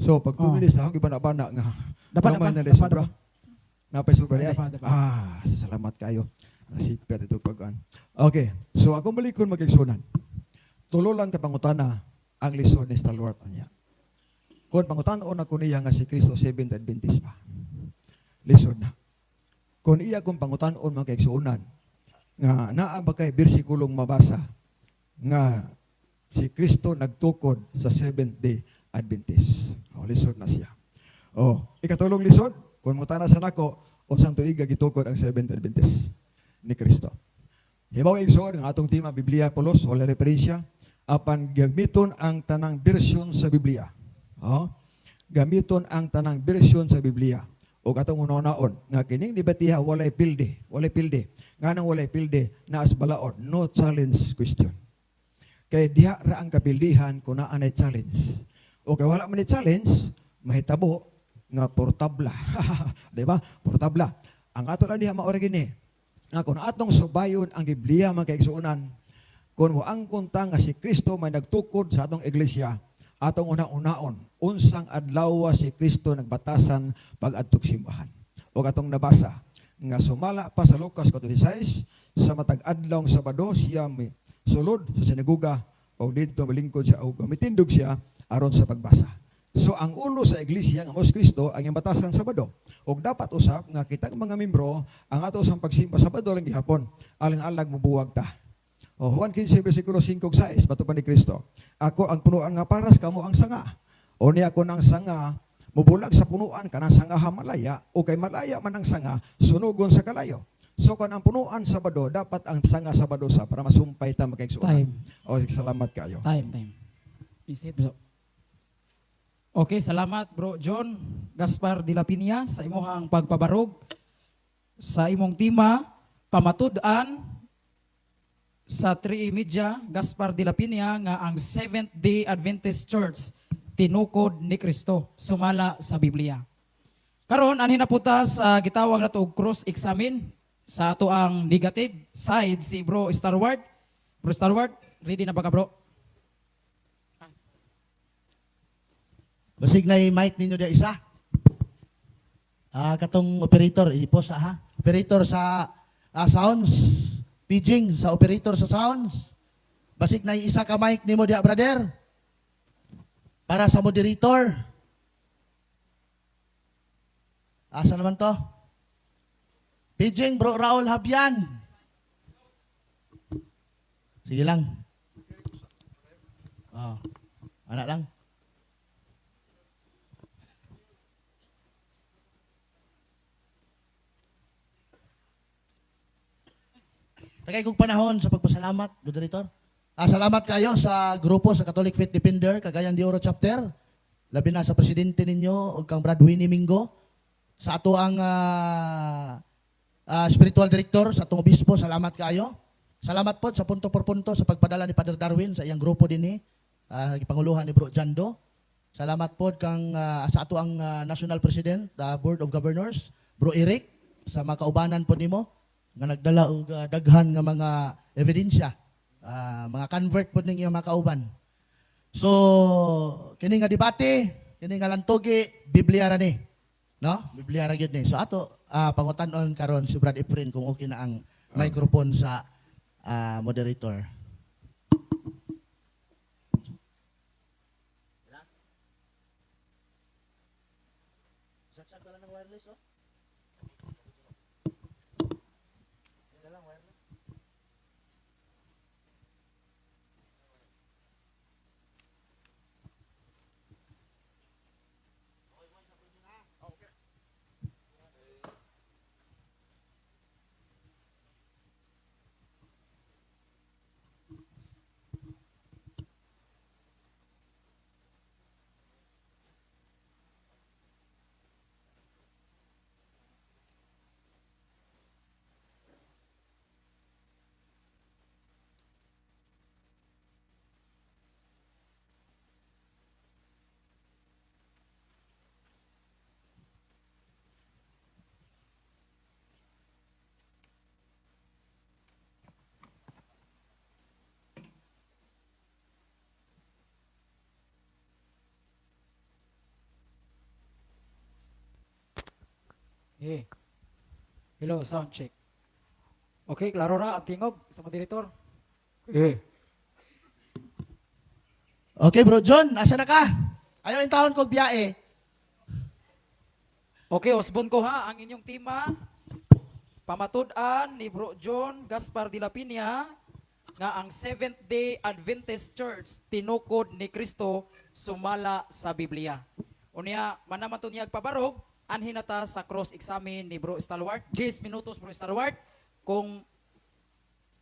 So, pag 2 Oh. minutes na, iba na nga. Dapat Naman na dapat sobra. Napay sobra ay. dapat. Salamat kayo. Nasipir ito pag Okay. So, ako malikon magigsunan. Tulo lang kapangutana ang lisod ni Stalwart niya. Kung pangutanon ako niya nga si Kristo 7th Adventist pa. Lisod na. Kung iya kung pangutanon magigsunan, nga naa ba kay bersikulong mabasa nga si Kristo nagtukod sa 7th day Adventist. Lisod na siya. Ikatulong lisod, kung mutana sa nako, unsang tuiga gitukod ang 7th Adventist ni Kristo. Hibaw igsoon ang atong tema Biblia Polos wala referensya apan gamiton ang tanang bersyon sa Biblia. Gamiton ang tanang bersyon sa Biblia. O katong unaon nga kining debatiha walay pilde, nganong walay pilde naas balaod, no challenge question. Kay diha ra ang kapildihan kung naa nay challenge. O kay wala man ni challenge, mahitabo nga portabla. Di ba? Portabla. Ang ato lang diha maori gini. Nga kung atong subayon ang Biblia magkaigsuunan, kung ang kunta nga si Kristo may nagtukod sa atong iglesia, atong una-unaon, unsang adlaw si Kristo nagbatasan pag-adtog simbahan. O atong nabasa, nga sumala pa sa Lucas 16, sa matag adlaw Sabado, siya may sulod sa sinaguga, o dito malingkod siya, o gamitindog siya, aron sa pagbasa. So ang ulo sa iglesia, ang Os Kristo, ang batasan Sabado. O dapat usap, nga kitang mga membro, ang ato sa pagsimba Sabado lang gihapon, alang-alag mubuwag ta. Juan 15, versikulo 5-6, bato pa ni Kristo. Ako ang punuan nga paras, kamo ang sanga. O niya ako ng sanga, mubulag sa punuan ka ng sanga malaya, o kay malaya man ang sanga, sunugon sa kalayo. So kung ang punuan Sabado, dapat ang sanga Sabado sa para masumpay ta magkaigsuunan. Salamat kayo. Time. Visit, bro. Okay, salamat bro John Gaspar de la Piña sa imong pagpabarog sa imong tema pamatud-an sa 3 Media Gaspar de la Piña nga ang Seventh Day Adventist Church tinukod ni Kristo sumala sa Biblia. Karon anhin na puta sa gitawag nato og cross examine sa ato ang negative side si Bro Starward. Bro Starward, ready na ba ka bro? Basig na yung mic ninyo dia isa. Katong operator, ipo sa operator sa sounds. Pidging sa operator sa sounds. Basig na yung isa ka mic nimo dia brother. Para sa moderator. Asa naman to? Pidging bro Raul Habyan. Sige lang. Anak lang. Tagay kong panahon sa pagpasalamat, moderator. Salamat kayo sa grupo sa Catholic Faith Defender, Cagayan de Oro Chapter. Labi na sa presidente ninyo, o kang Brad Winnie Mingo. Sa ato ang spiritual director, sa atong obispo, salamat kayo. Salamat po sa punto por punto sa pagpadala ni Father Darwin sa iyang grupo din ipanguluhan ni Bro Jando. Salamat po kang sa ato ang National President, Board of Governors, Bro Eric, sa mga kaubanan po nimo nga nagdala og daghan nga mga ebidensya, mga convert po ning iyang mga kauban. So, kini nga debate, kini nga lantogi, Biblia ra ni. No? Biblia ra gyud ni. So ato pangutan-on karon si Brad Efren kung okay na ang microphone sa moderator. Saksak ka lang ng wireless, oh. Eh. Hello, sound check. Okay, klaro ra ang tingog sa mga direktor. Eh. Okay, Bro John, nasa na ka? Ayaw yung taon kong biyae. Okay, osbon ko ha ang inyong tema. Pamatud-an ni Bro John Gaspar de la Piña nga ang Seventh-day Adventist Church tinukod ni Kristo sumala sa Biblia. Unya, manaman to niya agpabarog, anhin na ta sa cross-examine ni Bro Stalwart. 10 minutos, Bro Stalwart. Kung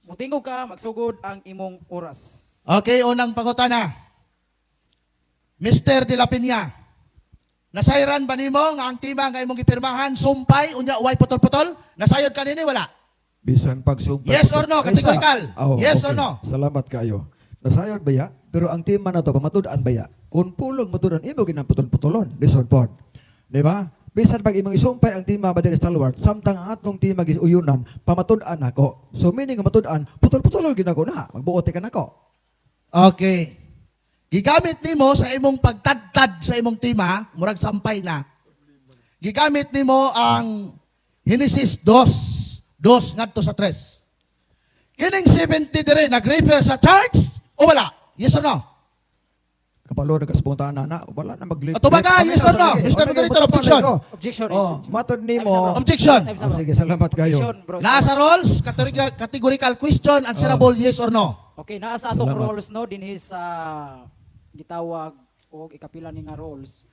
mutingog ka, magsugod ang imong oras. Okay, unang pangutana. Mr. De La Piña, nasayran ba nimo nga ang tima nga imong gipirmahan, sumpay, unya uway putol-putol? Nasayod ka nini, wala? Bisan pagsumpay. Yes or no? Categorical. Yes or no? Salamat kayo. Nasayod ba ya? Pero ang tema na to, pamatud-an ba ya? Kung pulong matudan, imo ginang putol-putulon. Listen po. Di ba? Bisan pag imong isumpay ang tema ba diri Stalwart, samtang ang atong tema gis-uyunan, pamatud-an ako. So meaning nga matud-an, putol-putulon ginako na. Magbuote ka nako. Okay. Gigamit nimo sa imong pagtadtad sa imong tema, murag sampay na. Gigamit nimo ang Genesis 2 ngadto sa 3. Kining 70 dire nag-refer sa church o wala? Yes or no? Kapalo na kaspuntahan na, wala na mag-lip. Ato ba ka? Yes or no? Mr. Moderator, objection. Objection. Oh, matod nimo. Objection. Sige, salamat kayo. Objection, Bro. Naa sa rules, categorical question, answerable yes or no? Okay, naa sa atong Salamat. roles no dinhi sa gitawag o ikapila ni nga roles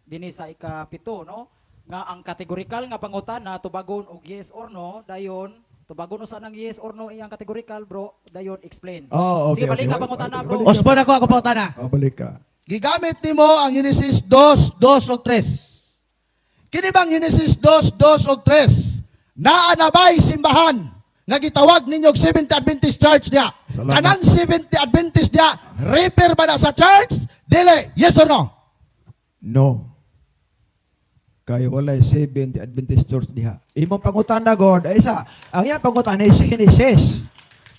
dinhi sa ikapito no nga ang categorical nga pangutana tubagon og yes or no dayon tubagon usa ng yes or no iyang categorical bro dayon explain. Oh, okay. Sige balik okay. ka pangutana bro. Balik ka. Ospon ako pangutana. Oh, balik ka. Gigamit nimo ang Genesis 2 o 3. Kini bang Genesis 2 o 3? Naa na ba'y simbahan nga gitawag ninyo og Seventh Adventist Church diya? Salamat. Kanang Seventh Adventist diya, repair ba na sa church? Dili, yes or no? No. Kaya walay 70 Adventist Church diha. Imong pangutana God ay isa. Ang iyang pangutana is Genesis.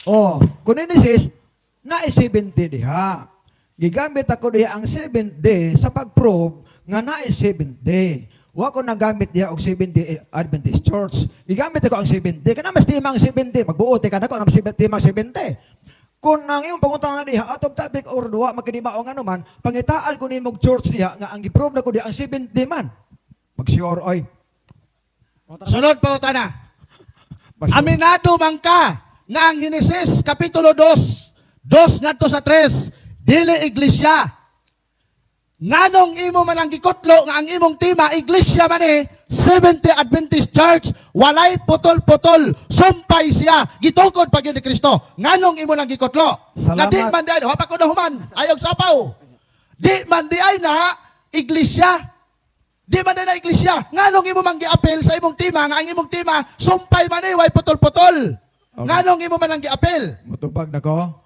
Oh, kung Genesis na 70 diha. Gigamit ako diha ang 7th day sa pag-prove nga na 7th day. Wa ko nagamit diha og 70 Adventist Church. Gigamit ako ang 70. Kana mas timang 70. Magbuote ka nako ang 70 timang 70. Kung ang imong pangutana diha atong topic or duwa magkadimaong ano man, pangitaan ko nimog church diha nga ang gi-prove na ko diha ang 70 man. Mag-sure oy. Sunod pangutana. Basta- Aminado man ka nga ang Genesis Kapitulo 2 ngadto sa 3, dili iglesia. Nganong imo man ang gikotlo nga ang imong tema iglesia man eh, Seventh Adventist Church, walay putol-putol, sumpay siya, gitukod pag yun ni Kristo. Nganong imo lang gikotlo? Salamat. Nga di man di ay, wapa ko na human, ayog sapaw. Di man di ay na iglesia. Di man di na iglesia. Nganong imo man giapel sa imong tema, nga ang imong tema, sumpay man eh, way putol-putol. Okay. Nganong imo man ang giapel? Mutubag na ko.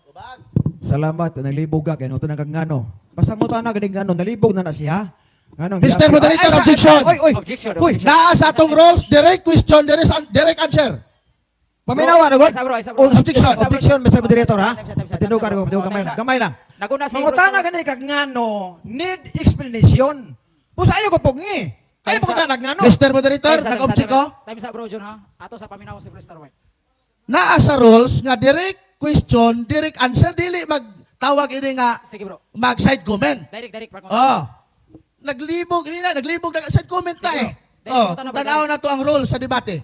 Salamat, nalibog ka, kaya nuto na kang ngano. Basta mo na galing ngano, nalibog na siya. Ngano, Mr. Moderator, Ay, objection. Oy, oy. Objection, Uy, objection. Naa sa atong rules, direct question, direct answer. paminawa na God. Isa, bro, isa, bro. Objection, objection, Mr. Moderator, ha? Time, time, time, Atindog ka, time, time, gamay lang, time. gamay lang. Naguna si Mangutana Bro. gani kag ngano, need explanation. Pusa ayo ko pugni. Ayo Time mo sa- ngano. Mr. Moderator, nag-object ko. Time sa bro John ha. Ato sa paminaw si Bro Stalwart. Naa sa rules nga direct question, direct answer, dili magtawag ini nga Sige bro. mag-side comment. Direct pag Oh. Naglibog na side comment na eh. Sige, Oh, punta na ba, tanaw na to ang rules sa debate.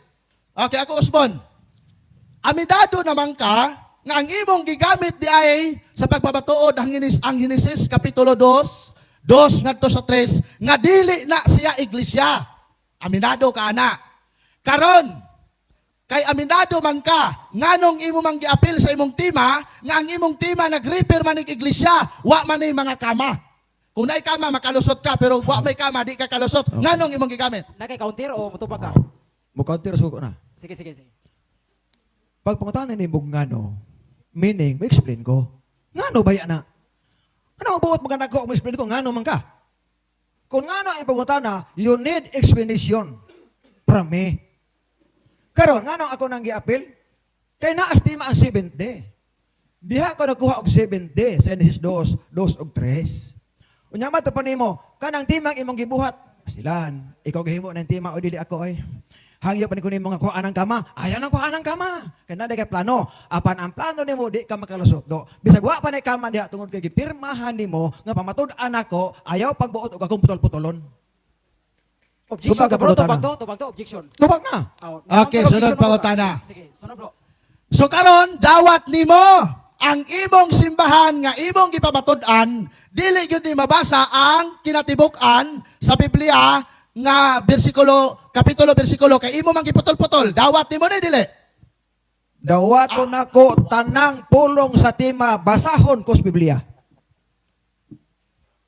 Okay, ako Osbon. Amidado naman ka nga ang imong gigamit di ay sa pagpabatuod ang Genesis Kapitulo 2 ngadto sa 3 nga dili na siya iglesia. Aminado ka ana. Karon kay aminado man ka nganong imo mang giapil sa imong tema nga ang imong tema nag-refer man ig iglesia, wa man ni mga kama. Kung naay kama makalusot ka pero wa may kama di ka kalusot. Nganong imong gigamit? Nakay counter o mutubag ka? Mukauntir suko na. Sige. Pag pangutana ni mong ngano, meaning, may explain ko. Ngano ba yan na? Ano ang buot maganda ko, may explain ko, ngano man ka? Kung ngano ang pangutana, you need explanation from me. Karon, ngano ako nang giapil? Kay naastima ang 7th day. Diha ko nakuha og 7th day sa Genesis 2 og 3. Unya man to pa nimo, kanang timang imong gibuhat. Silan, ikaw gihimo ng tima o dili ako ay. Hangyo pa ni kunin mga kuhaan ng kama. Ayaw nang kuhaan ng kama. Kaya na kay plano. Apan ang plano nimo di ka makalusot do. Bisag wa pa ni kama diha tungod kay gipirmahan nimo nga pamatud-an ako ayaw pagbuot og akong putol-putolon. Objection Tubag, to bro, pangutana. tubag to, objection. Tubag na. Okay, sunod pangutana. Sige, sunod bro. So karon dawat nimo ang imong simbahan nga imong gipamatud-an dili gyud ni mabasa ang kinatibuk-an sa Biblia nga kapitulo bersikulo kay imo man giputol-putol. Dawat nimo ni dili. Dawaton nako tanang pulong sa tima basahon ko sa Biblia.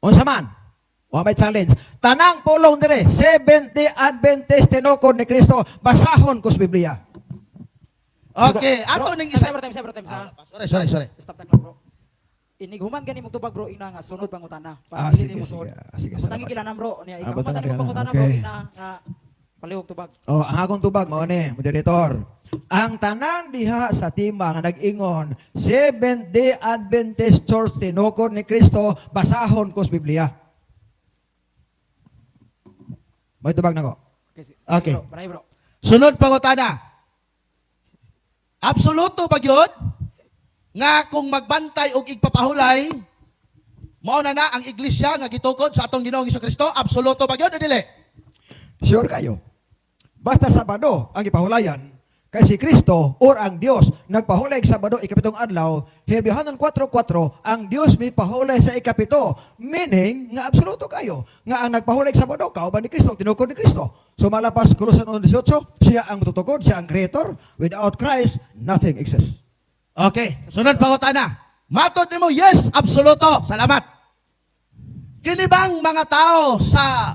Unsa man? Wa may challenge. Tanang pulong dire 70 Adventist tinukod ni Kristo basahon ko sa Biblia. Okay, Bro, ato ning isa. Bro, time sa. Sorry. Stop na bro. Inighuman gani mong tubag bro ina nga sunod pangutana. Para dili mo sunod. Sige. Tangi kilanan bro niya ikaw butang masan kilanan, mo pangutana bro okay. ina nga palihog tubag. Oh, ang akong tubag mao ni, moderator. Ang tanan diha sa tima nga nag-ingon, Seventh-day Adventist Church tinukod ni Kristo basahon ko sa Biblia. May tubag nako. Okay. Bro, bro. Sunod pangutana. Absoluto ba gyud nga kung magbantay og igpapahulay mao na ang iglesia nga gitukod sa atong Ginoong Hesukristo, absoluto ba gyud o dili? Sure kayo. Basta Sabado ang ipahulayan, kay si Kristo or ang Dios nagpahulay sa Sabado ikapitong adlaw, Hebrehanon 4:4 ang Dios may pahulay sa ikapito. Meaning nga absoluto kayo nga ang nagpahulay sa Sabado kauban ni Kristo, tinukod ni Kristo. So malapas Kolosan 1:18, siya ang tutugod, siya ang creator. Without Christ, nothing exists. Okay, sunod pangutana. Matod nimo yes, absoluto. Salamat. Kini bang mga tao sa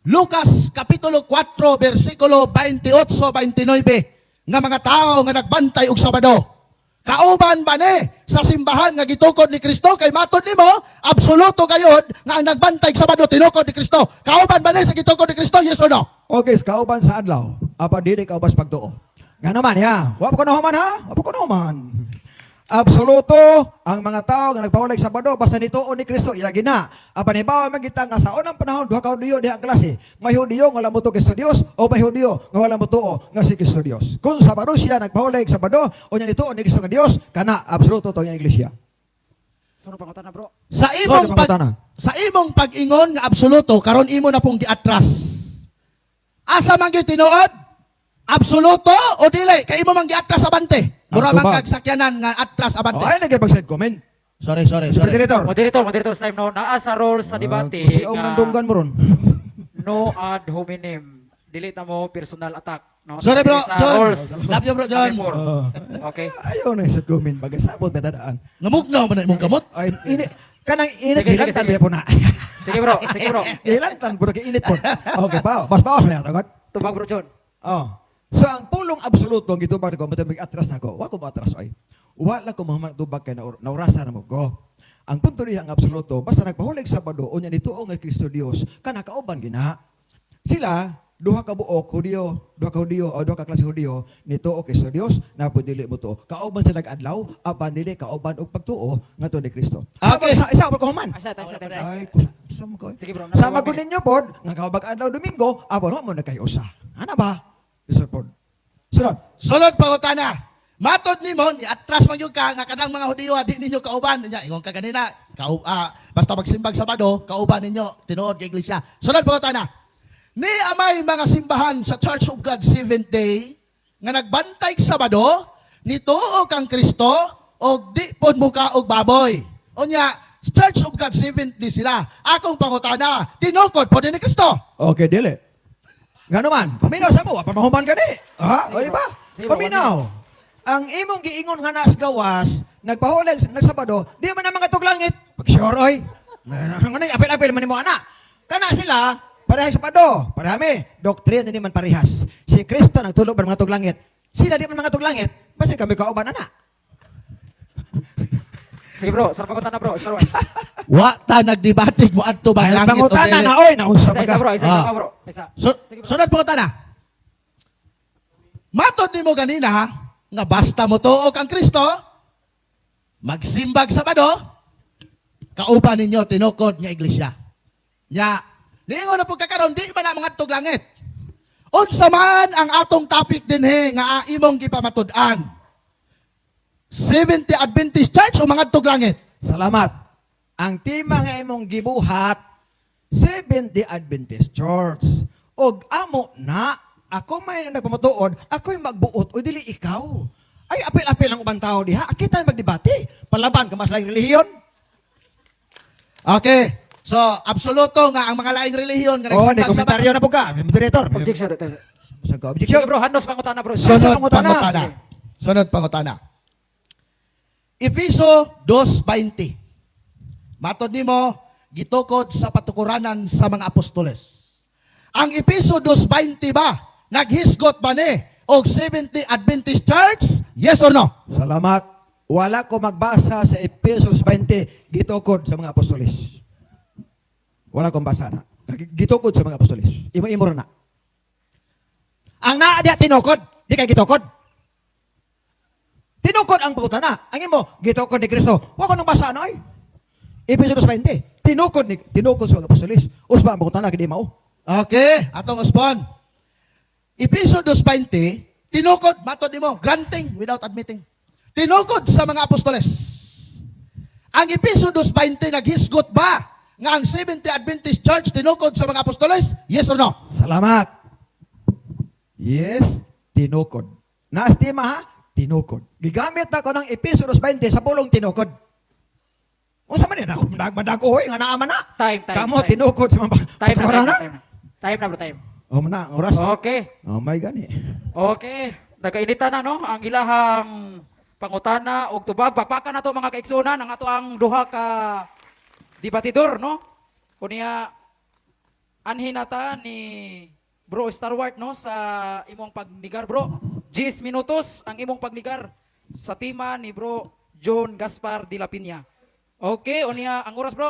Lucas kapitulo 4 bersikulo 28-29 nga mga tao nga nagbantay og Sabado. Kauban ba ni sa simbahan nga gitukod ni Kristo kay matod nimo absoluto gayud nga ang nagbantay og Sabado tinukod ni Kristo. Kauban ba ni sa gitukod ni Kristo? Yes or no? Okay, kauban sa adlaw, apa dili kauban sa pagtuo. Nga naman ya, wa pa ko nahuman ha? Wa pa ko nahuman. Absoluto ang mga tao nga nagpahulay sa Sabado basta nituon ni Kristo iya gina. Apa ni bawo magita nga sa unang panahon duha ka Hudiyo diha ang klase. May Hudiyo nga wala mo tuo Kristo Dios o may Hudiyo nga wala mo tuo nga si Kristo Dios. Kung sa Sabado siya nagpahulay sa Sabado o nya nituon ni Kristo nga Dios, kana absoluto to nga iglesia. Sunod pangutana bro. Sa imong pag-ingon nga absoluto karon imo na pong giatras. Asa man gyud tinuod? Absoluto o dili? Kay imo man giatras abante. Mura man kag sakyanan nga atras abante. Okay, nagay comment. Sorry. Moderator. Moderator sa time no naa sa rules sa debate. Kasi ang nandunggan mo ron. No ad hominem. Dili ta mo personal attack, no? Sorry bro, Sa John. rules. Love you bro, John. Okay. Ayaw na sa comment. Bagasabot betadaan. Namugnaw man na imong kamot. Ay, init. Kanang init, Sige, dilantan sige. biya po na. Sige bro. Dilantan, puro kay init po. Okay pa, bawas na yan. Tubag bro John. Oh. So ang pulong absoluto ang gitubag ko, matubig atras na ko. Wa ko atras ay. Wala ko mamatubag kay naurasa na mo ko. Ang punto niya ang absoluto, basta nagpahulig sa Sabado o niya nito ang Kristo Dios, kana kauban gina. Sila duha ka buok Hudiyo, duha ka klase Hudiyo, nito o Kristo Dios, na dili mo to. Kauban sila adlaw, apan dili kauban og pagtuo ngadto ni Kristo. Okay. Isa ko human. Time. Ay, kusam ko. Sige bro. Sama ko ninyo pod, nga kaubag adlaw Domingo, apan mo na kayo usa. Ana ba? Isa pod. Sunod. Sunod pangutana. Matod nimo ni atras man gyud ka nga kanang mga Hudiyo di ninyo kauban nya ingon ka kanina. Basta magsimbag Sabado, kauban ninyo tinuod kay iglesia. Sunod pangutana. Ni amay mga simbahan sa Church of God Seventh Day nga nagbantay sa Sabado, nituo kang Kristo og di pod muka og baboy. Unya, Church of God Seventh Day sila. Akong pangutana, tinukod pod ni Kristo. Okay, dili. Nga naman, paminaw sa mo, pamahuman ka di. Ha? O diba? Sige, Paminaw. Ang imong giingon nga nas gawas, nagpahulag ng Sabado, di man na mga tuglangit. Pag-sure, oy. Nganay, apil-apil man mo ana. Kana sila, parehas sa Sabado. Parami, doktrina hindi man parehas. Si Kristo nagtulog ba ng mga tuglangit. Sila di man mga tuglangit. Basta kami kauban ana. Sige bro, sarap pangutana bro. Sarap. Wa ta nagdebatig mo adto ba Ay, langit o pangutana dili? na, oy, naunsa Isa bro, isa Ah. bro. Isa. Sige bro. Sunod pangutana. Matod nimo ganina nga basta mo tuo kang Kristo, magsimbag Sabado, kauban ninyo tinukod nga iglesia. Nya, niingon na pagkakaroon, di man na mga langit. Unsa man ang atong topic dinhi nga imong gipamatud-an? 70 Adventist Church o mga langit? Salamat. Ang tema nga imong gibuhat, 70 Adventist Church. Og amo na, ako may nagpamatuod, ako'y magbuot, o dili ikaw. Ay, apil-apil ang ubang tao diha. Kita magdebate. Palaban ka mas laing relihiyon. Okay. So, absoluto nga ang mga laing relihiyon nga Oh, di nagsambag sa komentaryo na po ka. Moderator. Objection. Sa ka, Sige objection. bro, handos pangutana bro. Sunod Pangutana. pangutana. Sunod pangutana. Efeso 2:20. Matod nimo gitukod sa patukuranan sa mga apostoles. Ang Efeso 2:20 ba naghisgot ba ni og 70 Adventist Church? Yes or no? Salamat. Wala ko magbasa sa Efesos 20 gitukod sa mga apostoles. Wala kong basa na. Gitukod sa mga apostoles. Imo-imo na. Ang naa diya tinukod, di kay gitukod. Tinukod ang pangutana. Ang imo gitukod ni Kristo. Wa ko nang basa na ay. Efesos 20. Tinukod sa mga apostoles. Usba ang pangutana kay di mao. Okay, atong uspon. Efeso 2:20, tinukod, matod nimo, granting without admitting. Tinukod sa mga apostoles. Ang Efeso 2:20 naghisgot ba nga ang 70 Adventist Church tinukod sa mga apostoles? Yes or no? Salamat. Yes, tinukod. Naestima ha? Tinukod. Gigamit na ko ng Efesos 20 sa pulong tinukod. Unsa man yan? Nagmadagoy nga naaman na. Time. Kamo tinukod sa mga paturanan. Time na bro, time. O man na, oras. Okay. Oh my gani. Okay. Nagkainita na no ang ilahang pangutana og tubag. Pakpakan na to mga kaigsunan ang ato ang duha ka debatidor no. Unya anhin nata ni Bro Starwart no sa imong pagnigar bro. 10 minutos ang imong pagnigar sa tema ni Bro John Gaspar de la Piña. Okay, unya ang oras bro.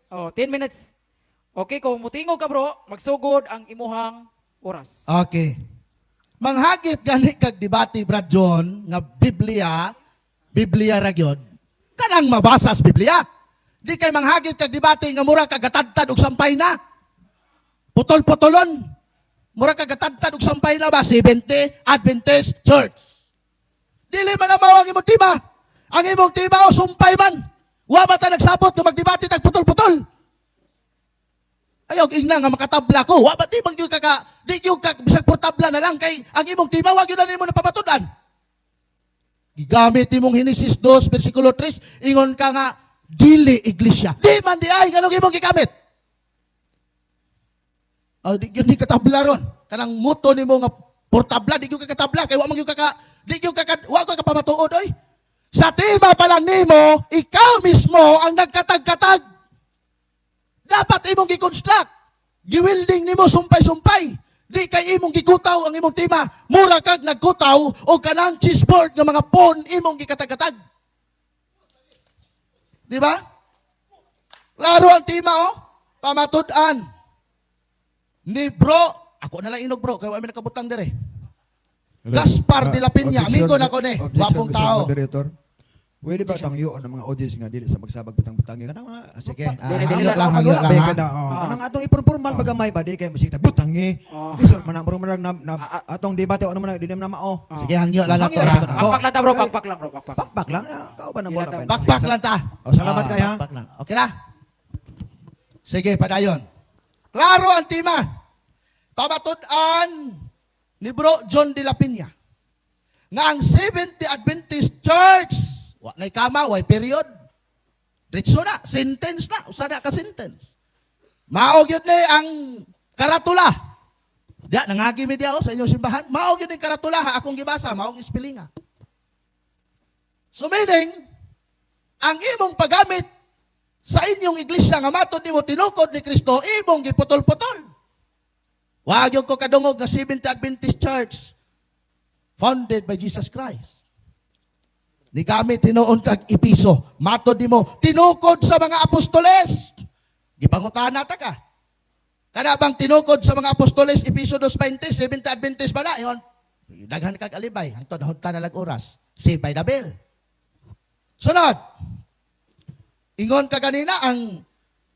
Oh, 10 minutes. Okay, kung mutingog ka bro, magsugod ang imuhang oras. Okay. Manghagit gani kag debate Brad John nga Biblia ra gyud. Kanang mabasa sa Biblia. Di kay manghagit kag debate nga mura kag gatadtad og sampay na. Putol-putolon. Mura kag gatadtad og sampay na ba 70 Adventist Church. Dili man na mao ang imong tema. Ang imong tema o sumpay man. Wa ba ta nagsabot nga magdebate tag putol-putol? Ayaw ingna nga makatabla ko. Wa ba di bang di yung bisag portabla na lang kay ang imong tema wag yun na nimo napamatudan. Gigamit imong Henesis 2 versikulo 3 ingon ka nga dili iglesia. Di man di ay nganong imong gigamit. Di yun di katabla ron. Kanang muto nimo nga portabla di yung katabla kay wa man yung wa ka pamatuod oy. Sa tema pa lang nimo, ikaw mismo ang nagkatag-katag. Dapat imong gi-construct. Gi-welding nimo sumpay-sumpay. Di kay imong gikutaw ang imong tema. Mura kag nagkutaw o kanang chessboard nga mga pawn imong gikatag-katag. Di ba? Klaro ang tema oh. Pamatud-an. Ni bro, ako na lang inog bro, kaya wala nakabutang dire. Gaspar de la Piña, amigo na ko ni, wapong tao. Moderator. Pwede ba tang yun ang mga audience nga dili sa magsabag butang-butang kanang mga Sige, hangyo lang. kanang atong ipormal bagamay ba di kay musita butangi. Bisor man na atong debate ano man di na mao. Sige, hangyo lang ako. Pakpak lang ta bro, pakpak lang bro, pakpak. Pakpak lang na kao ba nang bola pa. Bakbak lang ta. Oh, salamat kay ha. Bakbak lang. Okay na? Sige, padayon. Klaro ang tema. Pamatud-an ni Bro John de la Piña nga ang 70 Adventist Church wa nay kama, way period. Diretso na, sentence na, usa na ka sentence. Maog yun ni ang karatula. Diya, nangagi mi diya sa inyong simbahan. Maog yun yung karatula, ha, akong gibasa, maog ispelinga. So meaning, ang imong paggamit sa inyong iglesia nga matod nimo tinukod ni Kristo, imong giputol-putol. Wag yung ko kadungog nga 70 Adventist Church founded by Jesus Christ. Ni kami tinuon kag Episo, matod nimo tinukod sa mga apostoles. Gipangutana ta ka. Kana bang tinukod sa mga apostoles Episo 2:20, 70 Adventist ba na? Yon. Daghan kag alibay, hangtod na lag oras. Save by the bell. Sunod. Ingon ka kanina ang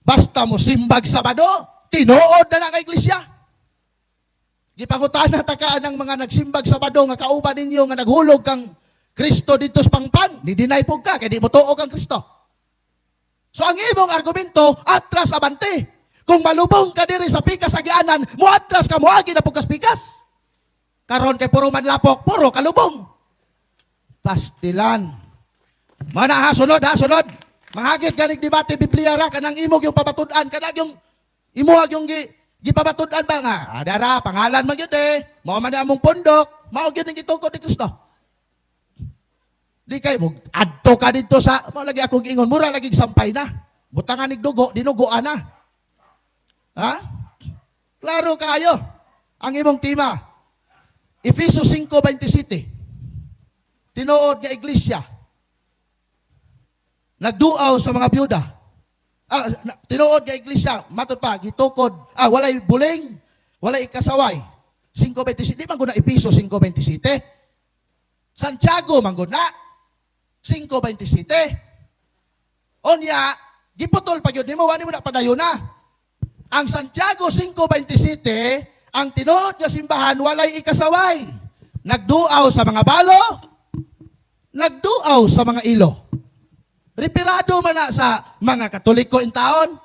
basta mo simbag Sabado, tinuod na nga iglesia. Gipangutana ta ka ng mga nagsimbag Sabado nga kauban ninyo nga naghulog kang Kristo dito sa pangpan. Ni-deny po ka, kaya di mo tuo kang Kristo. So ang imong argumento, atras abante. Kung malubong ka diri sa pikas sa gianan, muatras ka, muagi na pugkas pikas. Karon kay puro manlapok, puro kalubong. Pastilan. Mana ha, sunod. Manghagit ganig debate Biblia ra, kanang imog yung pabatud-an, kanang yung imuhag yung gipabatud-an ba nga. Adara, pangalan man yun Mao man among pundok, mao yun ang gitukod ni Kristo. Di kay mo adto ka dito sa mo lagi akong ingon mura lagi sampay na. Butangan nig dugo, dinugoan na. Ha? Klaro kayo ang imong tema. Efesos 5:27. Tinuod nga iglesia. Nagduaw sa mga byuda. Tinuod nga iglesia, matod pa gitukod. Walay buling, walay kasaway. 5:27 di man gud na Efesos 5:27. Santiago man gud na 5:27. Onya, giputol pa gyud nimo wani mo na padayon na. Ang Santiago 5:27, ang tinuod nga simbahan walay ikasaway. Nagduaw sa mga balo, nagduaw sa mga ilo. Reperado man na sa mga Katoliko in taon.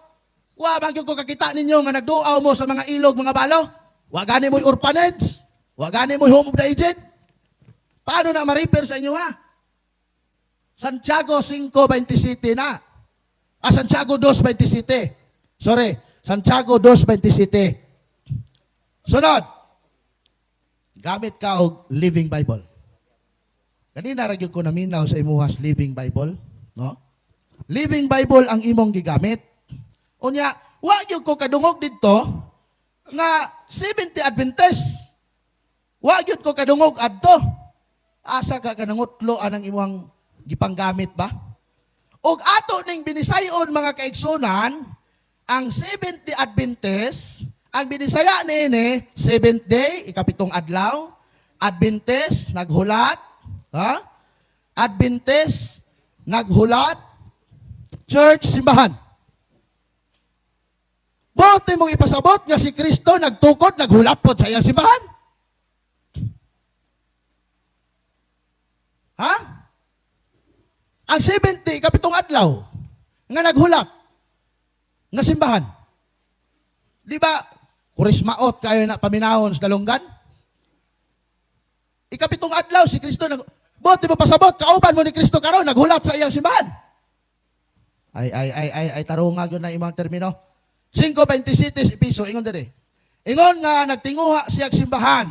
Wa man gyud ko kakita ninyo nga nagduaw mo sa mga ilog, mga balo. Wa gani mo'y orphanage, wa gani mo'y home of the aged. Paano na ma-repair sa inyo ha? Santiago 5:27 na. Santiago 2:27. Sorry, Santiago 2:27. Sunod. Gamit ka og Living Bible. Kanina ra gyud ko naminaw sa imuhas Living Bible, no? Living Bible ang imong gigamit. Unya, wa gyud ko kadungog didto nga 70 Adventist. Wa gyud ko kadungog adto. Asa ka kanangutlo anang imong gipanggamit ba? Og ato ning binisayon mga kaigsunan, ang 70 Adventist, ang binisaya niini, 7th day, ikapitong adlaw, Adventist, naghulat, ha? Adventist, naghulat, church, simbahan. Bote mong ipasabot nga si Kristo nagtukod, naghulat po sa iyang simbahan. Ha? Ang 70, kapitong adlaw, nga naghulat, nga simbahan. Di ba, kurismaot kayo na paminahon sa dalunggan? Ikapitong adlaw, si Kristo, bote mo pasabot, kauban mo ni Kristo karon naghulat sa iyang simbahan. Ay, tarungag yun na imang termino. 5:27 si piso, ingon dere. Ingon nga, nagtinguha siyang simbahan,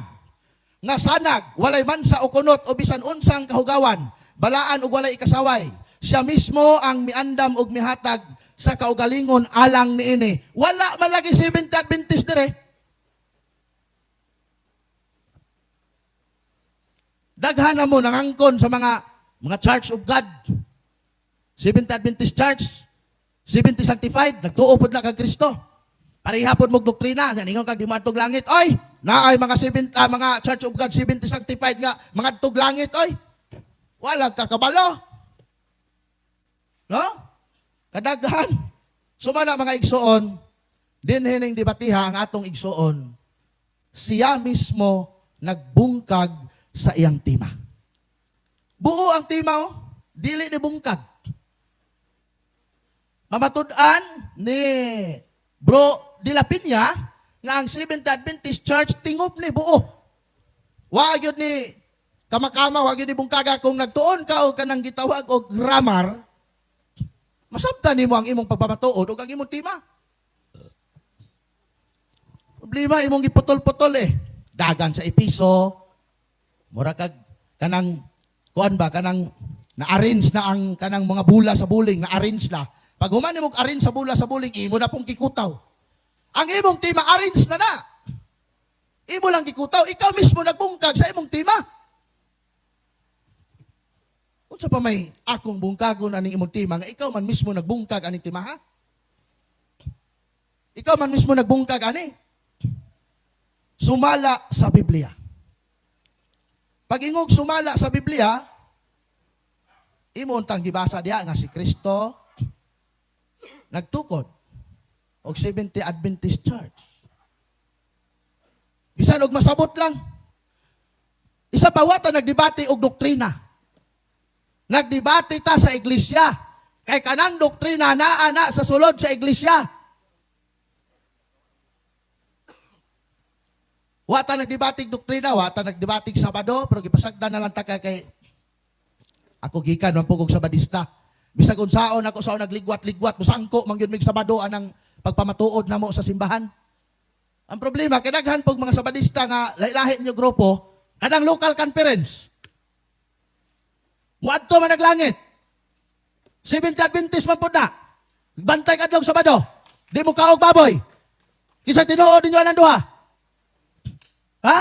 nga sanag, walay man sa ukunot o bisan unsang kahugawan, balaan ug walay ikasaway. Siya mismo ang miandam ug mihatag sa kaugalingon alang niini. Wala man lagi 70 Adventist dire. Daghan na mo nangangkon sa mga Church of God. 70 Adventist Church, 70 Sanctified, nagtuo pod na kag Kristo. Pareha pod mog doktrina, naningon kag di matug langit. Oy, naay mga mga Church of God 70 Sanctified nga mga tug langit oy. Wala kakabalo. No? Kadaghan. Sumana mga igsoon, din hining debatiha ang atong igsoon. Siya mismo nagbungkag sa iyang tema. Buo ang tema, dili ni bungkag. Mamatud-an ni Bro De La Piña nga ang Seventh Adventist Church tingop ni buo. Wa gyud ni kamakama, wa gyud ni bungkaga kung nagtuon ka o kanang gitawag og grammar. Masabtan nimo ang imong pagpapatuod o ang imong tema. Problema imong giputol-putol Dagan sa episo, mura kag kanang kuan ba kanang na-arrange na ang kanang mga bula sa buling, na-arrange na. Pag human nimo arrange sa bula sa buling, imo na pong kikutaw. Ang imong tema arrange na na. Imo lang kikutaw, ikaw mismo nagbungkag sa imong tema. Unsa pa may akong bungkagon aning imong tema nga ikaw man mismo nagbungkag aning tema ha? Ikaw man mismo nagbungkag ani. Sumala sa Biblia. Pag ingog sumala sa Biblia, imo untang gibasa diha nga si Kristo nagtukod og 70 Adventist Church. Bisag bisan og masabot lang. Isa pa wata nagdebate og doktrina. Nagdebate ta sa iglesia. Kay kanang doktrina naa sa sulod sa iglesia. Wata nagdebate og doktrina, wata nagdebate og Sabado, pero gipasagdan na lang ta kay ako gikan man pugog Sabadista. Bisag unsaon ako sa nagligwat-ligwat, musangko man gyud mig Sabado anang pagpamatuod namo sa simbahan. Ang problema, kinaghan pog mga Sabadista nga lahi-lahi niyo grupo, kanang local conference. Muadto man naglangit. 70 Adventist man pud na. Bantay kadlong Sabado. Di mo kaog baboy. Kisa tinuod ninyo anang duha. Ha?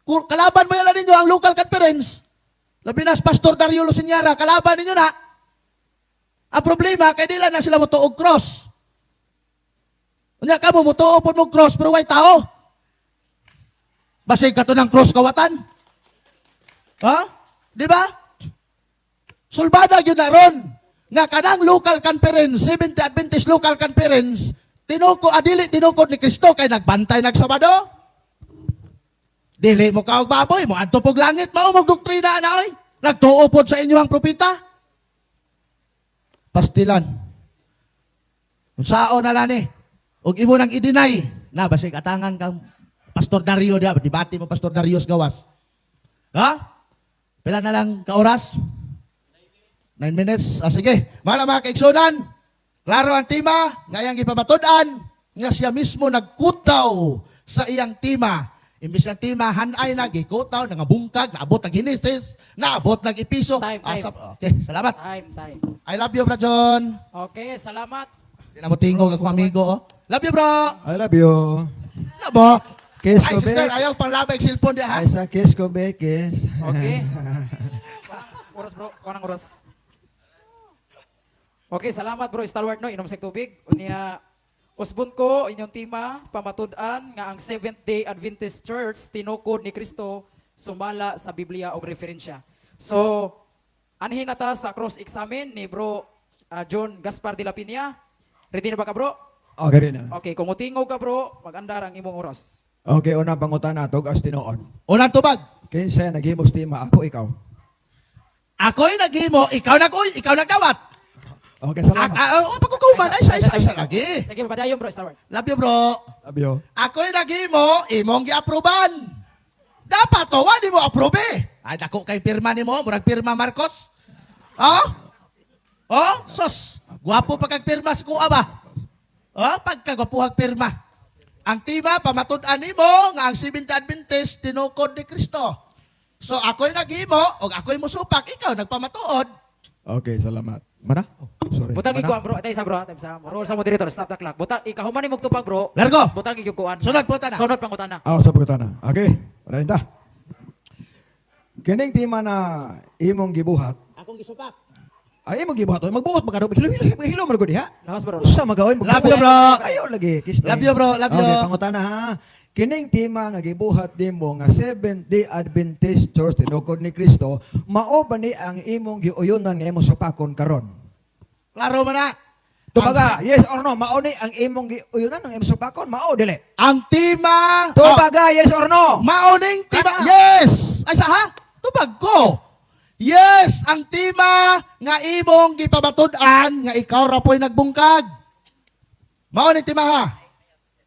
Kung kalaban mo yan ninyo ang local conference, labi na Pastor Dario Luciñara, kalaban ninyo na. Ang problema, kay nila na sila mutuog cross. Unya ka mo, mutuog po mo cross, pero way tao. Basig ka to ng cross kawatan. Ha? Di ba? Sulbada yun na ron. Nga kanang local conference, 70 Adventist local conference, tinukod ni Kristo kay nagbantay nagsabado. Dili mo kaog baboy, mo adto pog langit, mao mong doktrina na oy. Nagtuo pod sa inyo ang propeta. Pastilan. Unsaon na lani? Ug imo nang i-deny na basig atangan ka Pastor Dario dia, dibati mo Pastor Darius gawas. Ha? Pila na lang ka oras? 9 minutes. Sige. Mga kaigsunan, klaro ang tema, ngayang ipabatud-an, nga siya mismo nagkutaw sa iyang tema. Imbis ng tema, hanay na, gikutaw, nangabungkag, naabot ng Genesis, naabot ng Episo. Time. Okay, salamat. Time. I love you, Bro John. Okay, salamat. Hindi na mo tingog akong amigo, oh. Love you, bro. I love you. Labo. Kiss Ay, ko, sister, be. ayaw pang labay cellphone di, ha? Ay, sa kiss ko, be, kiss. Okay. Oras bro, kanang oras. Okay, salamat bro, stalwart no, inom sa tubig. Unya, usbon ko, inyong tema, pamatud-an nga ang Seventh-day Adventist Church, tinukod ni Kristo, sumala sa Biblia o referensya. So, anhin na ta sa cross-examine ni bro John Gaspar de la Piña. Ready na ba ka bro? Okay rin na. Okay, kung mutingog ka bro, mag-andar ang imong oras. Okay, unang pangutan na, tog as tinoon. Unang tubag. Kinsa naghimos tema, ako, ikaw. Ako'y naghimo, ikaw nagdawat. Okay, salamat. Pagkukuman, ay sa lagi. Sige, padayon bro, stalwart. Love you, bro. Love you. Ako'y naghimo, imong gi-aproban. Dapat to, wadi mo approve eh. Ay, dako kay pirma ni mo, murag pirma Marcos. Oh? Oh? Sos, guwapo pa kag pirma si Kuya ba? Oh, pagkagwapuhag pirma. Ang tema, pamatud-an nimo nga ang Seventh Adventist tinukod ni Kristo. So, ako'y naghimo, o ako'y musupak, ikaw nagpamatuod. Okay, salamat. Mana? Oh, sorry. Butang Mana? ikuan bro, atay sa bro, atay sa roll sa moderator, stop the clock. Butang ikahuman imong tupag bro. Largo! Butang ikuan. Sunod, buta na. Sunod pangutan na. Sa pangutan na. Okay, padayon ta. Kining tema na imong gibuhat, Akong gisupak. ay imong gibuhat, magbuot magkano, hilo man ko diha. Lakas bro. Usa magawin mo. Love you, bro. Ayaw lagi. Kiss me. Love you, bro. Love you. Okay, pangutan na ha. Kining tema nga gibuhat nimo nga Seventh-day Adventist Church tinukod ni Kristo, mao ba ni ang imong giuyonan nga imong supakon karon? Klaro man na. Tubaga, yes or no, mao ni ang imong giuyonan nga imong supakon, mao dili. Ang tema. Tubaga, yes or no? Mauning tema. Kana. Yes! Ay, ha? Tubag ko. Yes! Ang tema nga imong gipabatud-an nga ikaw ra po'y nagbungkag. Mauning tema ha?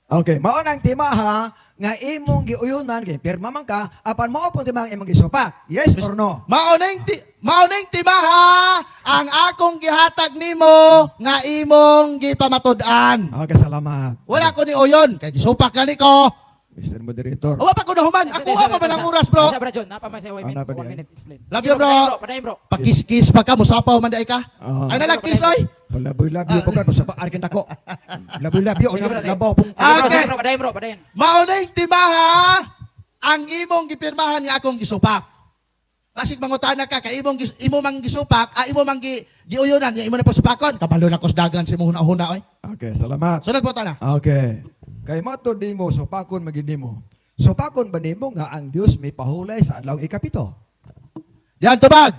Okay, mao nang tema ha nga imong giuyonan kay pirma man ka apan mao pud tema ang imong gisupak. Yes or no? Mauning tema ha? Ang akong gihatag nimo nga imong gipamatud-an. Okay, salamat. Wala ko ni uyon. Kaya gisupak ka ni ko. Mr. Moderator. Awa pa ko na human. Ako pa ba ng oras, bro? Sa bro John, napa may sa 1 minute, napa 1 di ay. minute explain. Love you, bro. Padayon bro. Pakis-kis pa ka, musapaw man di ka. Ay nalagkis, oy. Laboy-labyo po ka sa paarkin ako. Laboy-labyo Sige, bro, labaw pong Okay. Padayon bro, padayon. Mauning timaha ang imong gipirmahan nga akong gisupak. Basig mangutana ka kay imo mang gisupak, imo mang giuyonan, imo na pasupakon. Kabalo na kos dagan si mo huna-huna oy. Okay, salamat. Sunod po ta na. Okay. Kay matod nimo supakon magid nimo. Supakon ba nimo nga ang Dios may pahulay sa adlaw ikapito? Diyan tubag.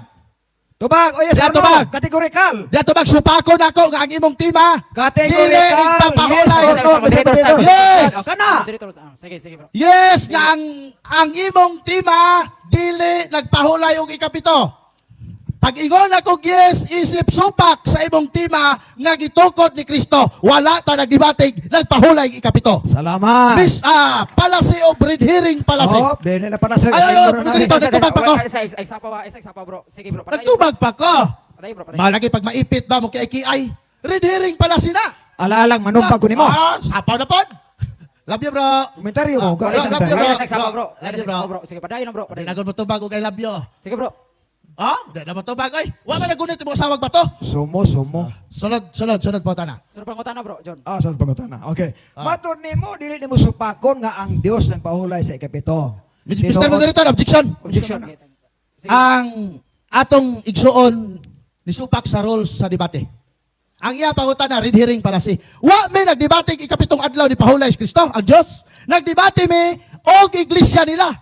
Tubag, o yes, Diya or no? tubag. Kategorikal. Dito magsupako na ako nga ang imong tema. Kategorikal. Dili igpapahulay. Yes or no, Mr. Moderator? Yes. O, kana. Moderator, sige, sige bro. Yes, nga ang imong tema dili nagpahulay og ikapito. Pag ingon ako yes, isip supak sa imong tema nga gitukod ni Kristo. Wala ta nagdibatig nagpahulay ikapito. Salamat. Miss policy of red herring policy. Oh, dili na para sa Ay, dito, nagtubag pa ko. Isa pa bro. Sige bro. Nagtubag pa ko. Patay bro, patay. Malagi pag maipit ba mo kay kiay. Red herring policy na. Alaalang manumpag ko nimo. Sapaw na pod. Love you bro. Komentaryo mo. bro, Ka- love you, bro. Isa pa bro. Love you, bro. Bro. Sige, padayon na bro. Padayon. Nagod mo tubag og I love you. Sige bro. Di na mo tubag oy. Wa man nagunit mo sawag ba to? Sumo. Sunod po tana. Sunod pangutana bro, John. Sa pangutana. Okay. Matud nimo dili nimo supakon nga ang Dios nagpahulay sa ikapito. Mr. Moderator, objection. Objection. Sige. Ang atong igsuon ni supak sa rules sa debate. Ang iya pangutana red herring para si. Wa may nagdebate ikapitong adlaw ni pahulay si Kristo, ang Dios. Nagdebate mi og iglesia nila.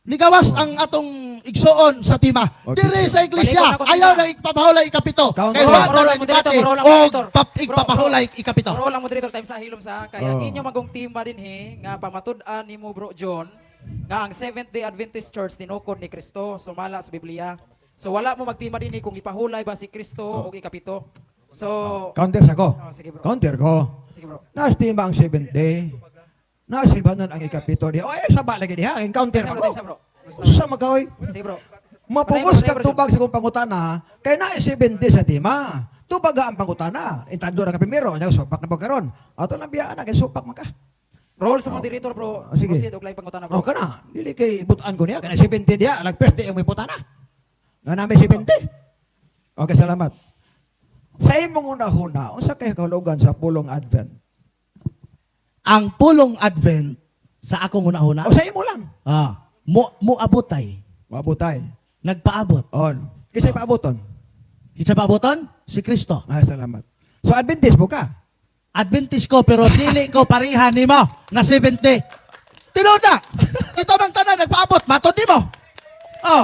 Nigawas ang atong igsuon sa tima. Okay. Dire sa iglesia, Balik ko na ayaw na ikpapahulay ikapito. Counter. Kay wa Bro, na nagdebate moderator, og moderator. igpapahulay ikapito. Bro lang moderator time sa hilom sa kaya Oh. inyo magong tima din nga pamatud-an nimo bro John nga ang Seventh Day Adventist Church tinukod ni Kristo sumala sa Biblia. So wala mo magtima din kung ipahulay ba si Kristo o ikapito. So Counter sa ko. sige bro. Counter ko. Sige bro. Nastima ang 7th day. Nasilba nun ang ikapito di. Oy, saba lagi diha. Ang counter Isa pa bro, ko. isa bro. Sa magaoy. Sige bro. Mapugos Patay, kag bro, tubag sa kong pangutana. Kay na 7 day sa tima. Tubaga ang pangutana. Intando na ka primero. Nya supak na pagkaron. Ato lang biya na kay supak man ka. Roll sa moderator bro. Sige. Proceed og lain pangutana bro. O kana. Dili kay ibutan ko niya. Kana 7 day diha. Lag first day ang ibutana. Nga namin 7 day. Okay, salamat. Sa imong una-huna, unsa kay kahulugan sa pulong Advent? Ang pulong Advent sa akong una-una. O sa imo lang. Mo abotay. Mabutay. Nagpaabot. On. Kisay paaboton. Isa paaboton? Si Kristo. Ay, salamat. So, Adventist mo ka? Adventist ko pero dili ko parihan nimo nga 70. Tinuda. Kita bang tanan nagpaabot, matod nimo. Oh.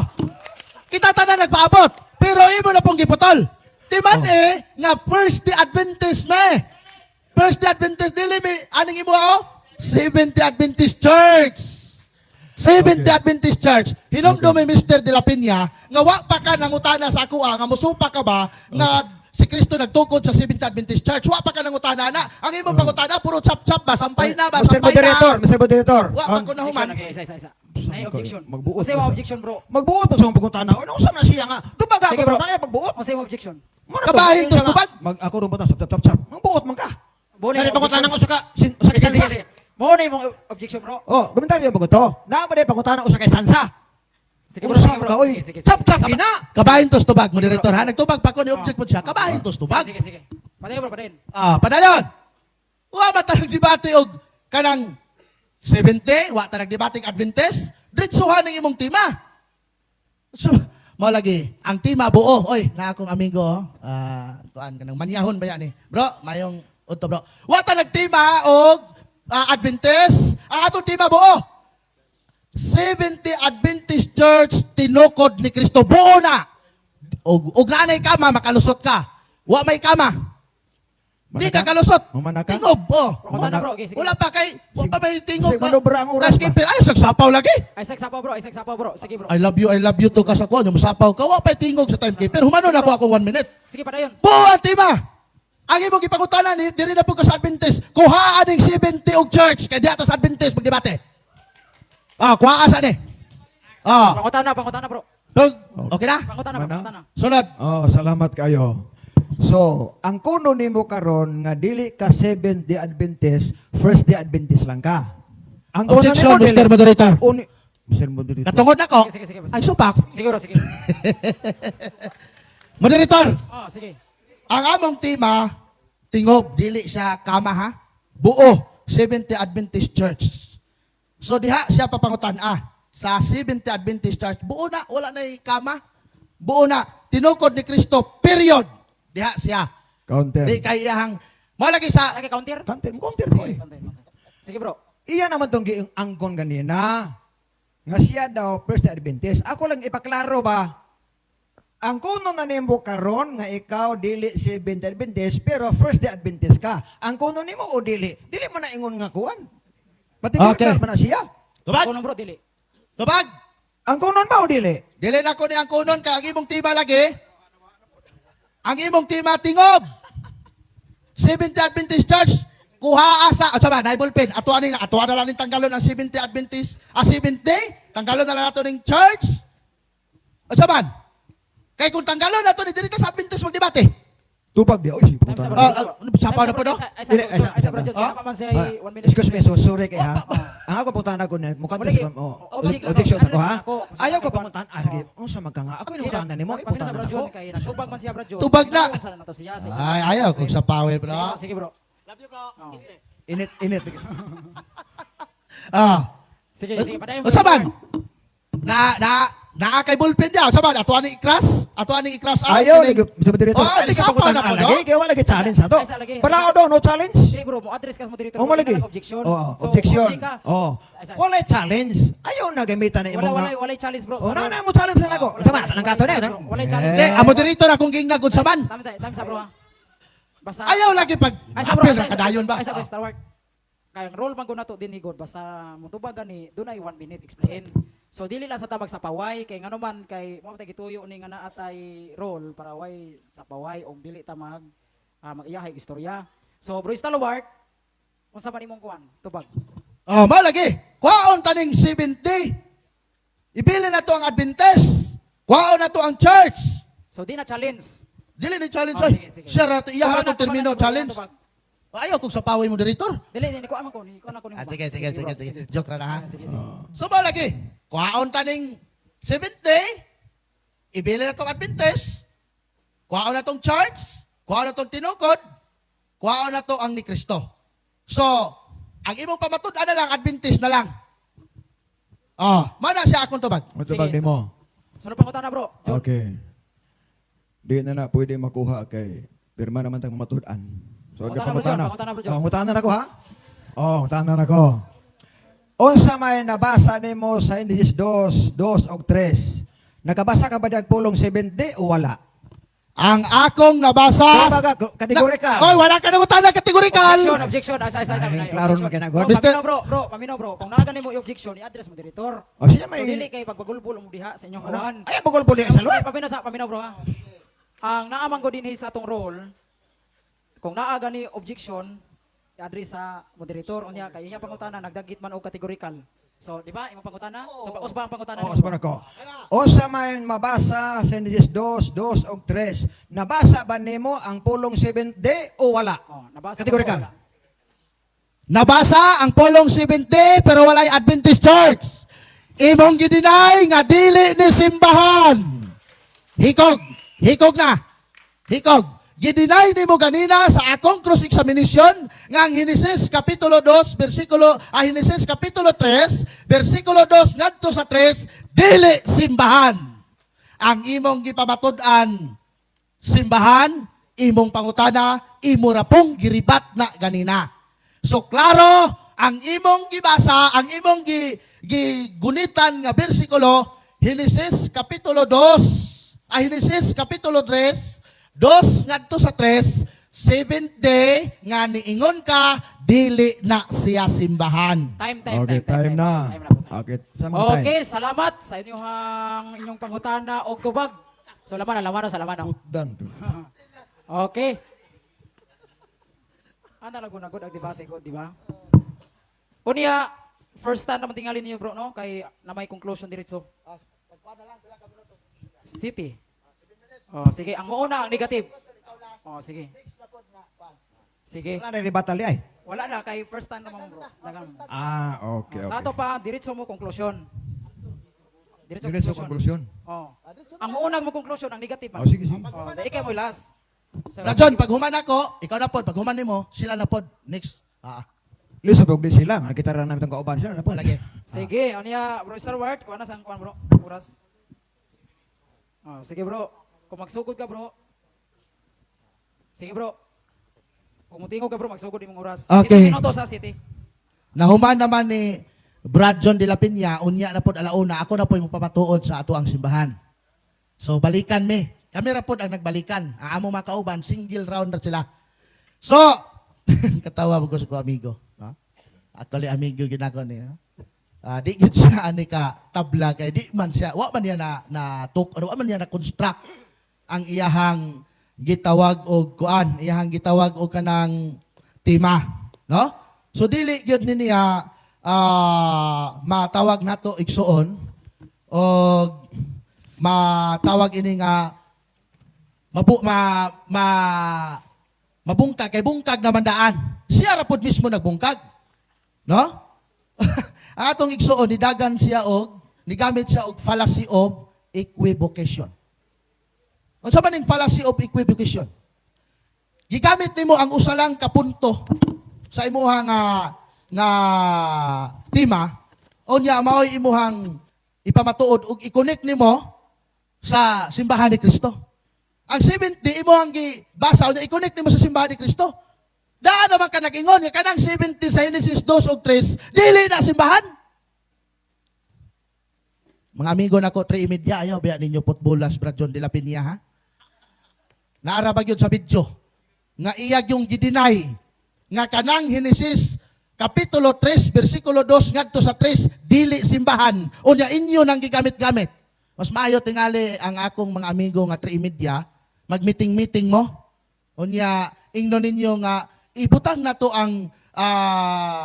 Kita tanan nagpaabot, pero imo na pong giputol. Di man nga first day Adventist me. First day Adventist dili mi aning imo Seventh-day Adventist Church. Seventh-day Adventist Church. Hinumdum mi Mr. De La Peña nga wa pa ka nangutana sa ako nga musupa ka ba nga si Kristo nagtukod sa Seventh-day Adventist Church. Wa pa ka nangutana na. Ang imong pangutana puro chap-chap ba, sampay na ba, Mr. sampay Moderator, na. Mr. Moderator. Wa pa ko nahuman. Isa. Ay objection. Magbuot Kasi ba sa- objection bro. Magbuot pa sa mga pagkutana. Ano sa na siya nga? Tubaga Sige, ako bro. ba tayo pagbuot? Kasi objection. Muna Kabahin tos tubag. Ako rin ba Sap. Magbuot man ka. Bole Dali mo pagkutana ko objection. sa ka. Sa kay Sansa. Sige. Mo na imong objection bro. Oh, komentaryo mo ko to. Naamo dai pagkutana ko sa kay Sansa. Sige bro. Usa Sige ka bro. oy. Sige. Sap ina. Kabahin tos tubag, moderator ha. Nagtubag pa ko ni object mo siya. Kabahin tos tubag. Sige. Padayon bro, padayon. Padayon. Wa man ta nagdebate og kanang 70, wa ta nagdebate og Adventist. Diretsuhan ang imong tema. So, mo lagi, ang tema buo. Oy, na akong amigo, tuan kanang manyahon ba yan eh. Bro, mayong udto bro. Wa ta nagtema og Adventist. Ang atong tema buo. 70 Adventist Church tinukod ni Kristo buo na. Og naanay kama makalusot ka. Wa may kama. Di ka kalusot. Mamana ka? Tingob, Pangutana bro. Okay, sige. Wala pa kay, wala pa may tingog. Sige, manobra ang oras ba? Skipper, ay, sagsapaw lagi. Ay sapaw bro. Sige bro. I love you to ka sa kuha. Yung sapaw ka, wala pa tingog sa timekeeper. Humanon ako 1 minute. Sige padayon. Buo ang tima. Ang imong ipangutanan, diri na po ka sa Adventist. Kuhaan ng 70 og church. Kaya di atas Adventist magdebate. Kuha asa ni. Pangutana bro. Okay na? Pangutana. Sunod. Oh, salamat kayo. So, ang kuno nimo karon nga dili ka 7th day Adventist, first day Adventist lang ka. Ang kuno Objection, nimo dili- Mr. Moderator. Mr. Moderator. Katungod na ko. Sige. Ay, supak. Sige bro, sige. Moderator. Sige. Ang among tema, tingob, dili siya kama ha. Buo, 70 Adventist Church. So diha siya papangutan sa 70 Adventist Church, buo na, wala na kama. Buo na, tinukod ni Kristo, period. Diha siya. Counter. Di kay iyahang, malagi sa, Lagi counter. Counter ko eh. Sige bro. Iya naman tong giing angkon ganina. Nga siya daw first day Adventist. Ako lang ipaklaro ba? Ang kuno na nimo karon nga ikaw dili Seventh Day Adventist pero First Day Adventist ka. Ang kuno nimo o dili? Dili mo na ingon nga kuan. Pati Okay. man na siya. Tubag? Kuno bro dili. Tubag? Ang kunon ba o dili? Dili na ko ni ang kunon kay ang imong tima lagi. Ang imong tima tingob. Seventh Day Adventist Church kuha asa at sama naibol pen ato na lang ning tanggalon ang Seventh Day Adventist Seventh Day tanggalon na lang nato ning church. At sama kay kung tanggalon nato ni diri ka sa Adventist magdebate. Tupag di. Oy, puta Time na. sa Sapa na po do. Dili, Ay sa bro John, Ah? pa man siya Ah, 1 minute. excuse me, so sorry kay ha. Ang ako puntahan ako na mukha Wala, sa objection ako ha. ako. Ayaw ko panguntahan. Sige, unsa magka nga. Ako yung puntahan nimo, Pamina sa ipuntahan bro ako. John kay nagtubag man siya bro John. Tubag na. Sana na to siya. Sige. Ay ayaw kung sa pawe bro. Sige bro. Oh. Init. Ah. Sige, padayon. O saban? Na kay bullpen dia. Saban ato ani ikras? Ato ani ikras Ayaw, sabi dito. Oh, di ka puntahan pa na po, lagi. Kaya wala lagi challenge na to. Ay, sa lagi. Wala ako daw, no challenge. Sige bro, mo address ka mo dito. O malagi. Objection. Oh, So, objection. object ka. Oh. Ay, sorry. Wala challenge. Ayaw na gamitan na imong nga. Wala challenge bro. Oh, na mo challenge na ako. Tama, nang kato na. Wala challenge. Ang moderator akong gingnagod saban. Tama sa bro ha. Basta Ayaw lagi pag Ay sa bro, apel na kadayon ba? Ay sa bro, Star Wars. Kaya roll man ko na to din higod basta mutubag gani dunay 1 minute explain. So dili lang sa tabag sa paway kay ngano man kay mo tay gituyo ni nga naa tay roll para way sa paway og dili ta mag-iyahay istorya. So bro Star Wars, unsa man imong kuan? Tubag. Oh, malagi. Kwaon taning 70. Ibili na to ang Adventist. Kwaon na to ang church. So di na challenge. Dili ni challenge Oh, oy. sige, sige. Siya rato iya Tubag rato na, termino tubag na, challenge. tubag. Ayaw kung sa paway moderator. Dili ko aman ko ni ko ni. Sige. bro, Joke ra na ha. Sige. So malagi. Kwaon taning 70. Ibili na tong Adventist. Kwaon na tong church. Kwaon na tong tinukod. Kwaon na to ang ni Kristo. So, ang imong pamatud-an na lang Adventist na lang. Mana siya akong tubag. Matubag Sige, nimo. Sunod pa ko na bro. John. Okay. Di na pwede makuha kay pirma naman tang matudan. So di Pangutana, pangutana. bro, John. Pangutana na ko ha. Oh, tana na ko. Unsa may nabasa nimo sa Indies 2 og 3? Nakabasa ka ba diag pulong 70 o wala? Ang akong nabasa. Kategorikal. Oy, wala ka nang utana kategorikal. Objection. Ay. Klaro na kinagod. Mister bro, paminaw bro. Kung nagani mo i-objection, i-address mo director. O siya So may dili kay pagbagulbul mo diha sa inyong kuan. Ay bugol puli sa luwa. Paminaw bro ha. Ang naamang ko dinhi sa atong role, kung naa gani objection, i-address sa moderator unya kay iya pangutana nagdagit man og categorical. So, di ba? Imong pangutana? So, paus ba ang pangutana? Oo, sabi ko. Unsa may mabasa sa Indies 2 og 3? Nabasa ba nimo ang pulong 70 o wala? Oh, nabasa. Kategorikal. ko, wala. Nabasa ang pulong 70 pero walay Adventist Church. Imong gidinay nga dili ni simbahan. Hikog na. Gidinay nimo ganina sa akong cross examination nga ang Henesis kapitulo 2 Henesis kapitulo 3 bersikulo 2 ngadto sa 3 dili simbahan. Ang imong gipamatud-an simbahan, imong pangutana, imo ra pong giribat na ganina. So klaro ang imong gibasa, ang imong gigunitan nga bersikulo Henesis kapitulo 2 Henesis kapitulo 3 2 ngadto sa 3, 7th day nga niingon ka dili na siya simbahan. Time. Okay, time na. Time na po. Okay, sama time. Okay, salamat sa inyong pangutana og tubag. So laman na. Putdan to. Okay. Anda lagunagod ang debate ko, di ba? Unya, first time naman tingali niyo bro, no? Kay na may conclusion diretso. City. Oh, sige. Ang mauna, ang negative. Oh, sige. Sige. Wala na rebuttal ay. Wala na, kay first time naman bro. Okay. Sa ato pa, diretso mo conclusion. Diretso conclusion. Oh. Ang maunang mo conclusion, ang negative. Oh, sige. Oh, ikaw mo last. So, Rajon, pag human ako, ikaw na pod. Pag human nimo, sila na pod. Next. Lisa pag di sila, nakita ra namin tong kauban sila na po. Lagi. Sige, niya, bro, Star Wars, kuha na sa kuha bro. Oras. Oh, sige bro. Kung magsugod ka bro. Sige bro. Kung mutingog ka bro, magsugod imong oras. Okay. 7 minuto sa city. Nahuman naman ni Brad John de la Piña, unya na pod alauna, ako na po yung papatuod sa ato ang simbahan. So balikan mi. Kami ra pod ang nagbalikan. Ang amo mga kauban, single round na sila. So, katawa ko sa ko amigo. No? Actually, amigo ginako niya. Di gid siya ani ka tabla kay di man siya wa man niya wa man niya na construct ang iyahang gitawag og kuan, iyahang gitawag og kanang tema, no? So dili gyud ni niya matawag nato igsuon og matawag ini nga mabungkag kay bungkag naman daan. Siya ra pud mismo nagbungkag. No? Ang atong igsuon nidagan siya og nigamit siya og fallacy of equivocation. Unsa man ning fallacy of equivocation? Gigamit nimo ang usa lang ka punto sa imuhang nga tema unya mao'y imuhang ipamatuod ug i-connect nimo sa simbahan ni Kristo. Ang 70 imuhang gibasa unya i-connect nimo sa simbahan ni Kristo. Daan naman ka nag-ingon, nga kanang 70 sa Genesis 2 o 3, dili na simbahan. Mga amigo nako 3:30 ayaw biya ninyo putbolas Brad John de la Piña ha. Naara ba gyud sa video nga iyag yung gidinay nga kanang Genesis kapitulo 3 bersikulo 2 ngadto sa 3 dili simbahan unya inyo nang gigamit-gamit. Mas maayo tingali ang akong mga amigo nga 3:30 mag-meeting mo. Unya ingnon ninyo nga ibutang na to ang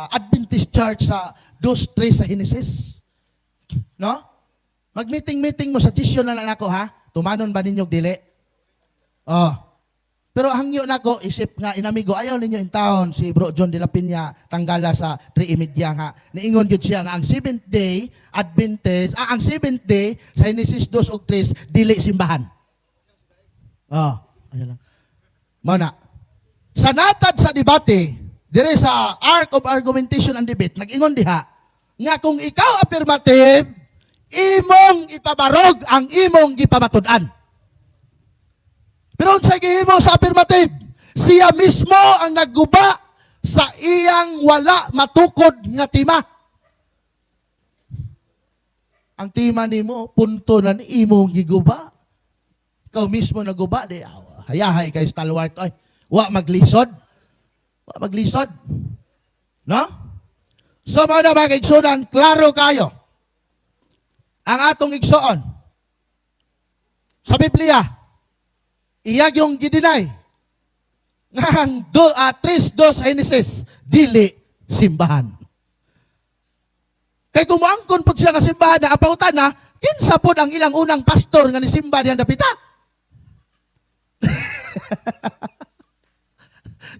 Adventist Church sa 2:3 sa Genesis. No? Mag-meeting mo sa tisyon na nako ha. Tumanon ba ninyo dili? Oh. Pero hangyo nako isip nga inamigo ayaw ninyo in town si Bro John de la Piña tanggala sa 3:30 nga. Niingon gyud siya nga ang 7th day Adventist, ang 7th day sa Genesis 2 ug 3 dili simbahan. Oh, ayan lang. Mana. Sa natad sa debate, dire sa arc of argumentation and debate, nag-ingon diha, nga kung ikaw affirmative, imong ipabarog ang imong gipamatud-an. Pero sa gihimo sa affirmative, siya mismo ang nagguba sa iyang wala matukod nga tema. Ang tema nimo, punto na ni imong giguba. Ikaw mismo naguba, di hayahay kay stalwart, ay, wa maglisod. Wa maglisod. No? So, mga mga igsunan, klaro kayo. Ang atong igsuon. Sa Biblia, iyag yung gidinay. Ngang 3:2 sa Genesis, dili simbahan. Kay kung muangkon po siya nga simbahan na apautan na, kinsa po ang ilang unang pastor nga ni simba diyan dapita?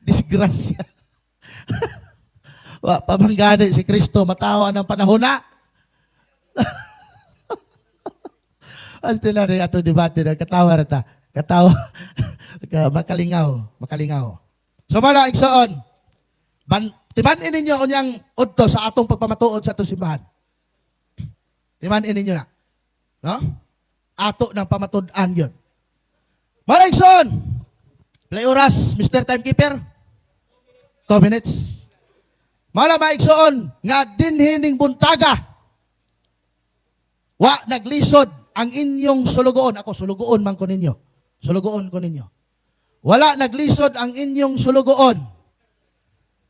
Disgrasya. Wa pamanggani si Kristo matawa ng panahon na. Asti na rin ato debate na katawa na ta. Katawa. Makalingaw. So mala igsoon. Timanin ninyo unyang udto sa atong pagpamatuod sa atong simbahan. Timanin ninyo na. No? Ato ng pamatud-an yun. Mala igsoon. Play oras, Mr. Timekeeper. 2 minutes. Mala maigsoon nga dinhining buntaga. Wa naglisod ang inyong sulugoon. Ako sulugoon man ko ninyo. Sulugoon ko ninyo. Wala naglisod ang inyong sulugoon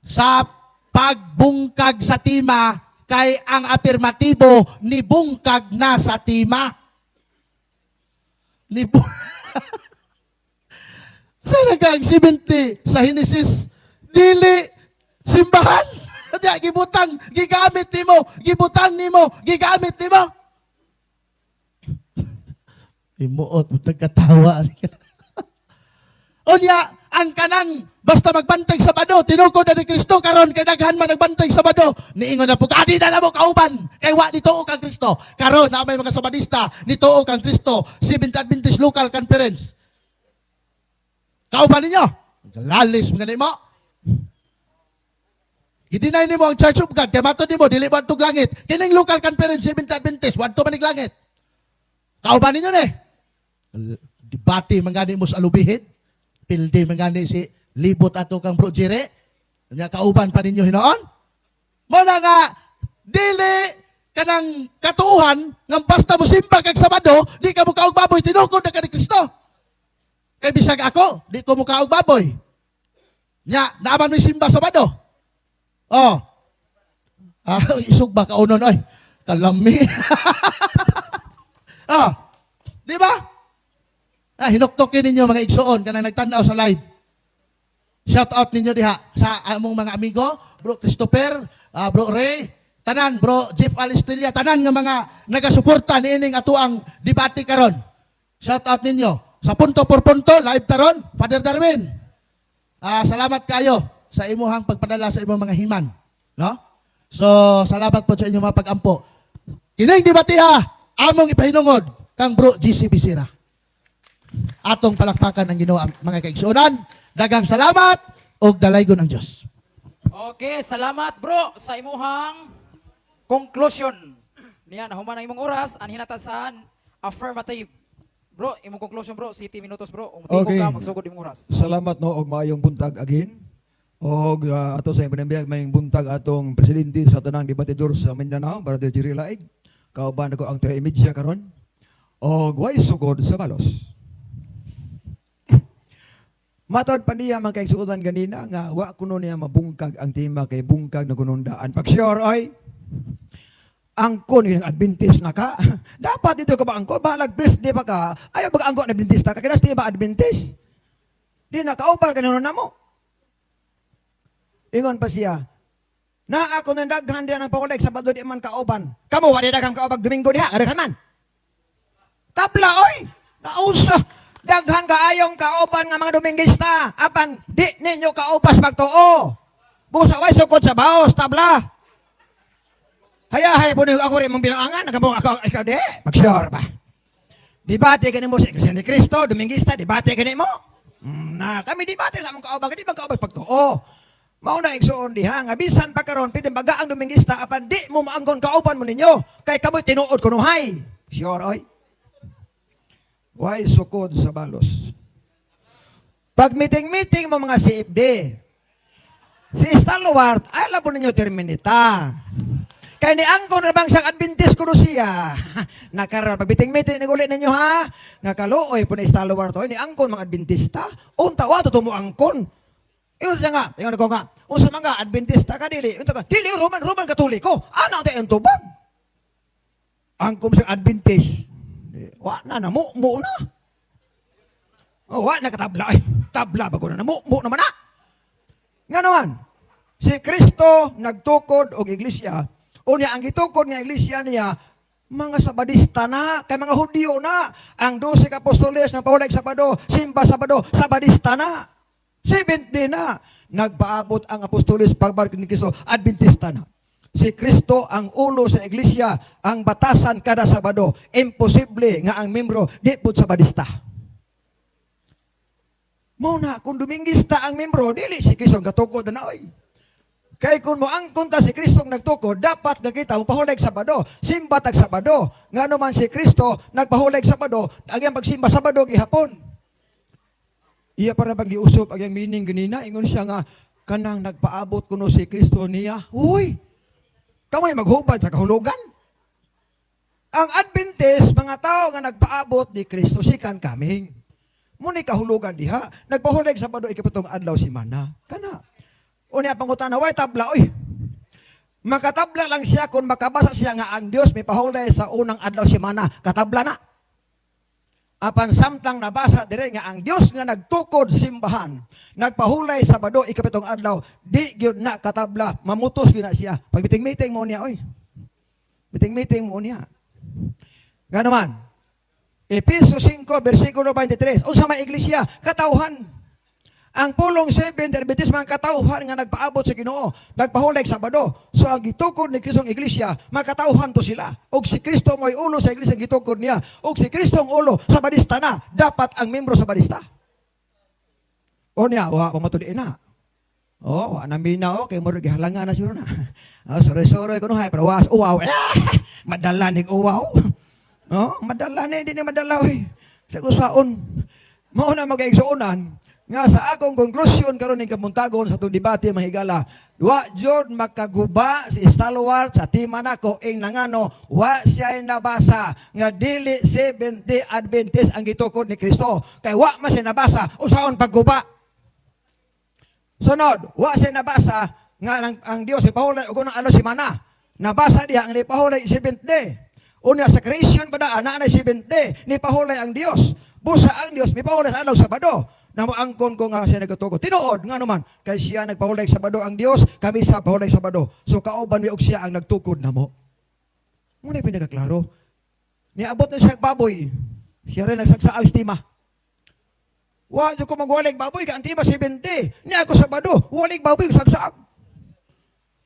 sa pagbungkag sa tima kay ang afirmatibo ni bungkag na sa tima. Sa nagang 70 sa Genesis, dili simbahan. Kaya gibutang, gigamit nimo, gibutang nimo, gigamit nimo. Imuot, tagkatawa. Unya, ang kanang basta magbantay sa Sabado, tinukod na ni Kristo karon kay daghan man nagbantay sa Sabado. Niingon na po, adi na mo kauban, kay wa nituo kang Kristo. Karon na may mga Sabadista, nituo kang Kristo. Seventh Adventist Local Conference. Kauban ninyo. Lalis mga nimo. Gidinay nimo ang Church of God, kaya matod nimo, dili ba itong langit. Kining Local Conference, Seventh Adventist, wadto manig langit. Kauban ninyo ni. Debate mangani mo sa alubihin. Pildi mangani si libot ato kang Bro Jire. Nya kauban pa ninyo hinoon. Mo na nga dili kanang katuuhan nga basta mo simba kag Sabado, di ka mo kaog baboy tinukod na ka ni Kristo. Kay bisag ako, di ko mo kaog baboy. Nya, naaman mo simba Sabado. Oh. Isog ba kaunon oy? Kalami. Di ba? Hinuktokin ninyo mga igsoon kanang nagtanaw sa live. Shout out ninyo diha sa among mga amigo, Bro Christopher, Bro Ray, tanan, Bro Jeff Alistrilla, tanan nga mga nagasuporta niining atuang debate karon. Shout out ninyo. Sa punto por punto, live taron, Father Darwin. Salamat kayo sa imuhang pagpadala sa imong mga himan. No? So, salamat po sa inyong mga pag-ampo. Kining debate among ipahinungod kang Bro GC Bisira. Atong palakpakan ang ginawa mga kaigsuonan. Dagang salamat o dalaygon ang Diyos. Okay, salamat bro sa imuhang conclusion. Niya nahuman ang imong oras ang hinatasan affirmative. Bro, imong conclusion bro, 7 minutos bro. Umtiko Okay. ka magsugod imong oras. Salamat no og maayong buntag again. Og ato sa pinambiyag mayong buntag atong presidente sa tanang debatidor sa Mindanao, Brother Jerry Laig. Kauban ako ang Trimedia karon. Og way sugod sa balos. Matod pa niya mga kaigsuotan ganina nga wa kuno niya mabungkag ang tema kay bungkag na kunundaan. Pag sure oy, angkon yung Adventist na ka. Dapat dito ka ba angkon? Bahalag birthday pa ka. Ayaw ba angkon Adventist ka? Kinas di ba Adventist? Di na kaupal ka na mo. Ingon pa siya, na ako nang daghan diyan ang pakulig Sabado di man kauban. Kamu wala daghang kaubag Domingo diha, daghan man. Tabla oy. Nausa. Daghan kaayong kauban nga mga Domingista. Apan di ninyo kaupas magtuo. Busa way sukod sa baos, tabla. Hayahay po niyo ako rin mong bilangan, nagamong ako ikaw di. Mag-sure ba? Debate ka mo sa Iglesia ni Cristo, Domingista, debate ka mo. Na kami debate sa among kaubag, di ba kaubag pagtuo? Mauna igsuon diha nga bisan pa karon pwede baga ang Domingista apan di mo maanggon kauban mo ninyo kay kamoy tinuod kunuhay. Sure oy. Why sukod sa balos? Pag meeting mo mga CFD, si Stalwart, alam po ninyo terminita. Kaya ni angkon na bang siyang Adventist kuno siya. Nakaroon, pag meeting ni ulit ninyo ha, nga kaluoy po na Stalwart to, ni angkon mga Adventista, unta wa to mo angkon. Iyon siya nga, tingnan ko nga, usa mga Adventista ka dili, dili Roman Katoliko, ano tayo ang tubag? Angkon siyang Adventist. Wa na mo na. Oh, wa na katabla ay. Tabla ba ko na mo naman na. Nga naman, si Kristo nagtukod og iglesia. Unya ang gitukod nga iglesia niya mga Sabadista na, kay mga Hudyo na. Ang 12 ka apostoles na pahulag Sabado, simba Sabado, Sabadista na. 70 na. Nagpaabot ang apostoles pagbalik ni Kristo, Adventista na. Si Kristo ang ulo sa iglesia, ang batasan kada Sabado. Imposible nga ang membro di pud Sabadista. Muna, kung Domingista ang membro, dili si Kristo ang katukod na oy. Kaya kung mo ang kunta si Kristo nagtukod, dapat nakita mo pahulag Sabado, simba tag Sabado. Nga naman si Kristo nagpahulag Sabado, ang pagsimba Sabado gihapon. Iya para bang giusop ang meaning ganina, ingon siya nga kanang nagpaabot kuno si Kristo niya. Uy, kamoy maghubad sa kahulugan. Ang Adventist, mga tao nga nagpaabot ni Kristo, sikan kaming. Muni kahulugan diha, nagpahulag Sabado ikapitong adlaw simana. Kana. Unya pangutana, way tabla, oy. Makatabla lang siya kung makabasa siya nga ang Dios may pahulay sa unang adlaw simana. Katabla na. Apan samtang nabasa dire nga ang Dios nga nagtukod sa simbahan, nagpahulay Sabado ikapitong adlaw, di gyud na katabla, mamutos gyud na siya. Pag meeting mo niya, oy. Meeting mo niya. Nga naman, Efeso 5 versikulo 23. Unsa may iglesia? Katawhan. Ang pulong 7 Adventist mga katawhan nga nagpaabot sa Ginoo, nagpahulag Sabado. So ang gitukod ni Kristo ang iglesia, makatawhan to sila. Og si Kristo mo'y ulo sa iglesia gitukod niya. Og si Kristo ang ulo, Sabadista na. Dapat ang membro Sabadista. O niya, wa pamatuliin na. O, wa nang binaw, kay mo gihalangan na siguro na. Sorry, kuno hay, pero was, uwaw. Madala ning uwaw. Oh, madala ni, hindi ni madala, eh. Sa kusaon. Mao na mag-igsuonan, nga sa akong konklusyon karon ning kamuntagon sa itong debate mahigala, Wa jud makaguba si stalwart sa tima nako ing nangano wa siya nabasa nga dili Seventh-day Adventist ang gitukod ni Kristo kay wa man siya nabasa usaon pagguba. Sunod, wa siya nabasa nga ang Dios ipahulay og unang allo si mana. Nabasa diha ang ipahulay seventh day. Unya sa creation ba ana na seventh day ni pahulay ang Dios. Busa ang Dios mipahulay sa adlaw Sabado. Namuangkon ko nga siya nagatugot. Tinuod nga naman kay siya nagpahulay Sabado ang Dios, kami sa pahulay Sabado. So kauban mi og siya ang nagtukod namo. Muna pinagaklaro. Niabot na siya baboy. Siya rin nagsagsaang estima. Wa jud ko magwalig baboy ka antima 70. Niya ako Sabado, walig baboy sagsaag.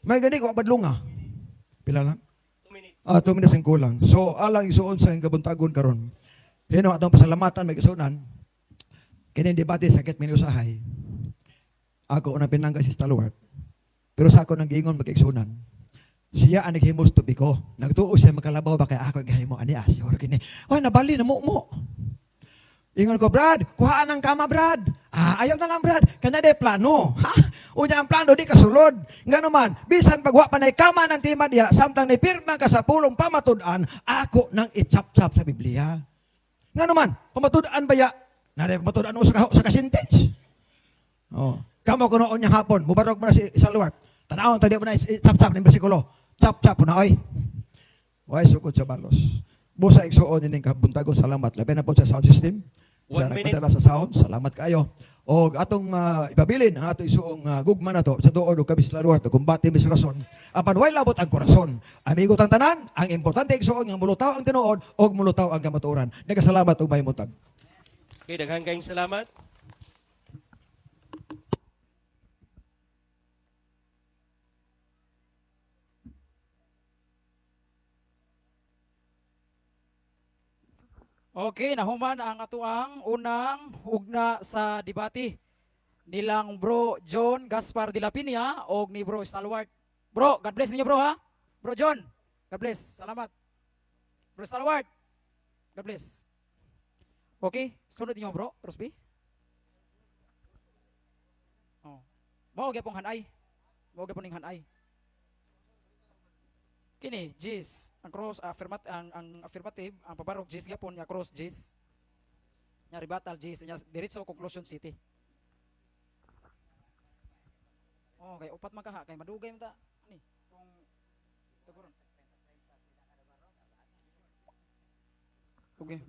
May gani ko badlunga. Pila lang? 2 minutes. 2 minutes ang kulang. So alang isuon sa kabuntagon karon. Hino atong pasalamatan may kasunan. Kini debate sakit minusahay. Ako unang pinangga si Stalwart. Pero sa ako nang giingon magkaigsunan. Siya ang naghimos tubi ko. Nagtuo siya makalabaw ba kaya ako gahimo ani asyor kini. Oy nabali na mo. Ingon ko, Brad, kuhaan ang kama, Brad. Ayaw na lang, Brad. Kanya de plano. Ha? Unya ang plano di kasulod. Ngano man, bisan pagwa pa na kama ng tima diya, samtang ni pirma ka sa pulong pamatud-an, ako nang itchap-chap sa Biblia. Ngano man, pamatud-an ba ya? Nare pamatud-an mo sa kasintens. Oh. Kamo ko noon niyang hapon, mubarog mo na si Stalwart. Tanawon tadi mo na itchap-chap ng bersikulo. Chap-chap na oy. Way sukod sa balos. Busa igsuon ining kabuntagon salamat. Labi na po sa sound system. Sa 1 minute. nagpadala sa sound, salamat kayo. O atong ipabilin ang ato isuong gugma na to sa tuod o kabis Stalwart o kumbati mis rason. Apan way labot ang korason. Amigo tang tanan, ang importante igsuon nga mulutaw ang tinuod o mulutaw ang kamatuoran. Nagasalamat og mahimutag. Okay, daghang kayong salamat. Okay, nahuman ang atuang unang hugna sa debate nilang Bro John Gaspar de la Piña o ni Bro Stalwart. Bro, God bless ninyo bro ha. Bro John, God bless. Salamat. Bro Stalwart, God bless. Okay, sunod niyo bro, Rosby. Oh. Mao gyapon hanay. Mao gyapon ning hanay. Kini, Jis, ang cross ang affirmative, ang pabarog Jis gyapon nya cross Jis. Nya rebuttal Jis, nya diretso conclusion city. Oh, kay upat magkaha kay madugay man ta ani kung tuguron. Okay.